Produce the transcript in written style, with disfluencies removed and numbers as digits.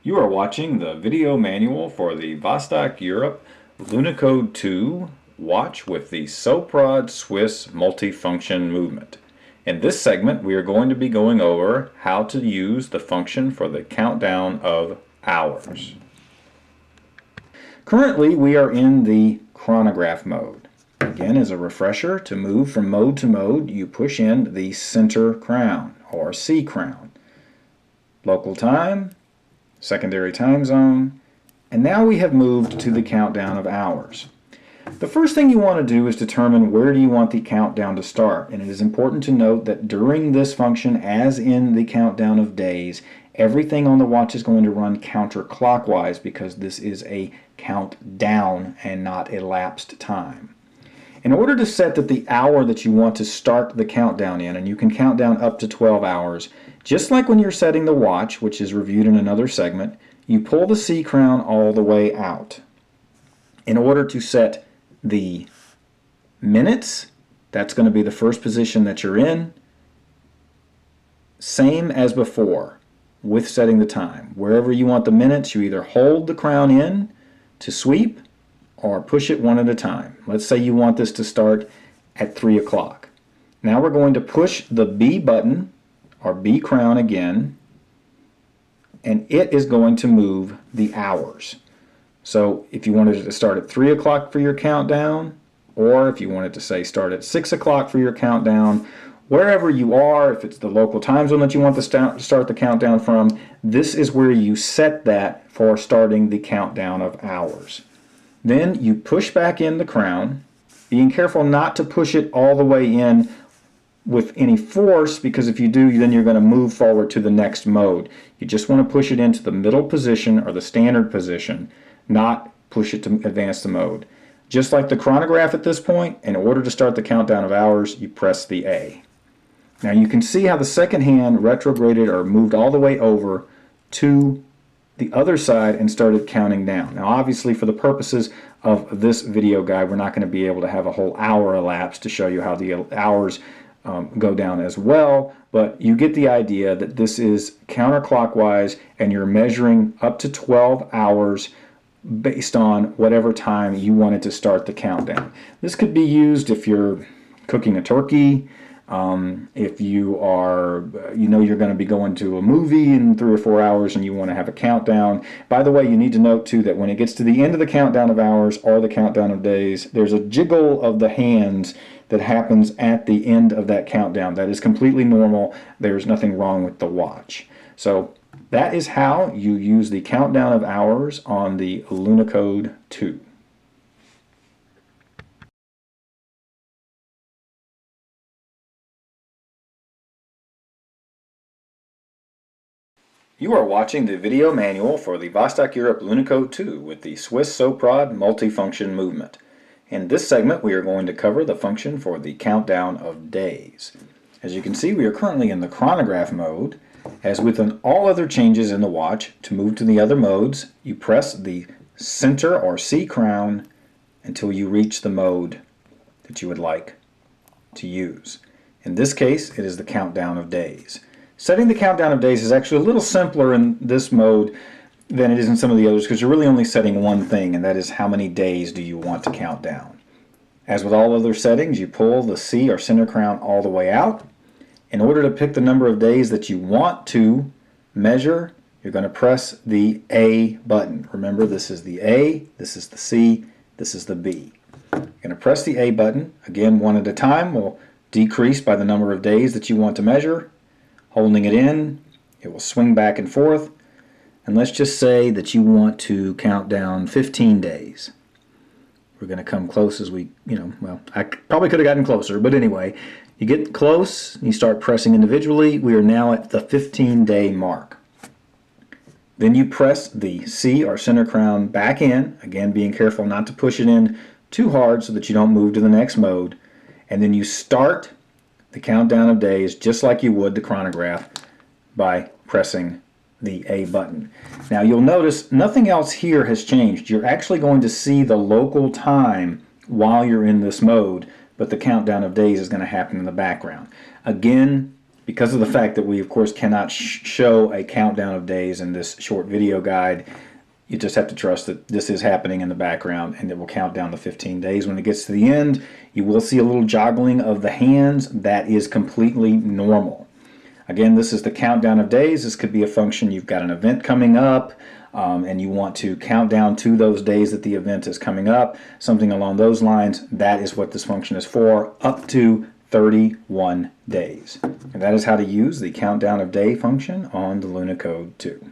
You are watching the video manual for the Vostok Europe Lunokhod 2 watch with the Soprod Swiss multifunction movement. In this segment, we are going to be going over how to use the function for the countdown of hours. Currently, we are in the chronograph mode. Again, as a refresher, to move from mode to mode, you push in the center crown, or C crown. Local time, secondary time zone, and now we have moved to the countdown of hours. The first thing you want to do is determine where do you want the countdown to start, and it is important to note that during this function, as in the countdown of days, everything on the watch is going to run counterclockwise because this is a countdown and not elapsed time. In order to set that the hour that you want to start the countdown in, and you can count down up to 12 hours, just like when you're setting the watch, which is reviewed in another segment, you pull the C crown all the way out. In order to set the minutes, that's going to be the first position that you're in, same as before with setting the time. Wherever you want the minutes, you either hold the crown in to sweep or push it one at a time. Let's say you want this to start at 3 o'clock. Now we're going to push the B button, or B crown again, and it is going to move the hours. So if you wanted it to start at 3 o'clock for your countdown, or if you wanted to say start at 6 o'clock for your countdown, wherever you are, if it's the local time zone that you want to start the countdown from, this is where you set that for starting the countdown of hours. Then you push back in the crown, being careful not to push it all the way in with any force, because if you do, then you're going to move forward to the next mode. You just want to push it into the middle position or the standard position, not push it to advance the mode. Just like the chronograph at this point, in order to start the countdown of hours, you press the A. Now you can see how the second hand retrograded or moved all the way over to the other side and started counting down. Now obviously, for the purposes of this video guide, we're not going to be able to have a whole hour elapse to show you how the hours go down as well, but you get the idea that this is counterclockwise and you're measuring up to 12 hours based on whatever time you wanted to start the countdown. This could be used if you're cooking a turkey, if you are, you're going to be going to a movie in 3 or 4 hours and you want to have a countdown. By the way, you need to note too that when it gets to the end of the countdown of hours or the countdown of days, there's a jiggle of the hands that happens at the end of that countdown. That is completely normal. There's nothing wrong with the watch. So that is how you use the countdown of hours on the Lunokhod 2. You are watching the video manual for the Vostok Europe Lunokhod 2 with the Swiss Soprod multifunction movement. In this segment, we are going to cover the function for the countdown of days. As you can see, we are currently in the chronograph mode. As with all other changes in the watch, to move to the other modes, you press the center or C crown until you reach the mode that you would like to use. In this case, it is the countdown of days. Setting the countdown of days is actually a little simpler in this mode than it is in some of the others, because you're really only setting one thing, and that is how many days do you want to count down. As with all other settings, you pull the C or center crown all the way out. In order to pick the number of days that you want to measure, you're going to press the A button. Remember, this is the A, this is the C, this is the B. You're going to press the A button. Again, one at a time will decrease by the number of days that you want to measure. Holding it in, it will swing back and forth. And let's just say that you want to count down 15 days. We're going to come close as we, well, I probably could have gotten closer, but anyway, you get close, you start pressing individually. We are now at the 15-day mark. Then you press the C or center crown back in, again being careful not to push it in too hard so that you don't move to the next mode. And then you start the countdown of days just like you would the chronograph by pressing the A button. Now you'll notice nothing else here has changed. You're actually going to see the local time while you're in this mode, but the countdown of days is going to happen in the background. Again, because of the fact that we of course cannot show a countdown of days in this short video guide, you just have to trust that this is happening in the background and it will count down the 15 days. When it gets to the end, you will see a little joggling of the hands. That is completely normal. Again, this is the countdown of days. This could be a function. You've got an event coming up and you want to count down to those days that the event is coming up, something along those lines. That is what this function is for, up to 31 days. And that is how to use the countdown of day function on the Lunokhod 2.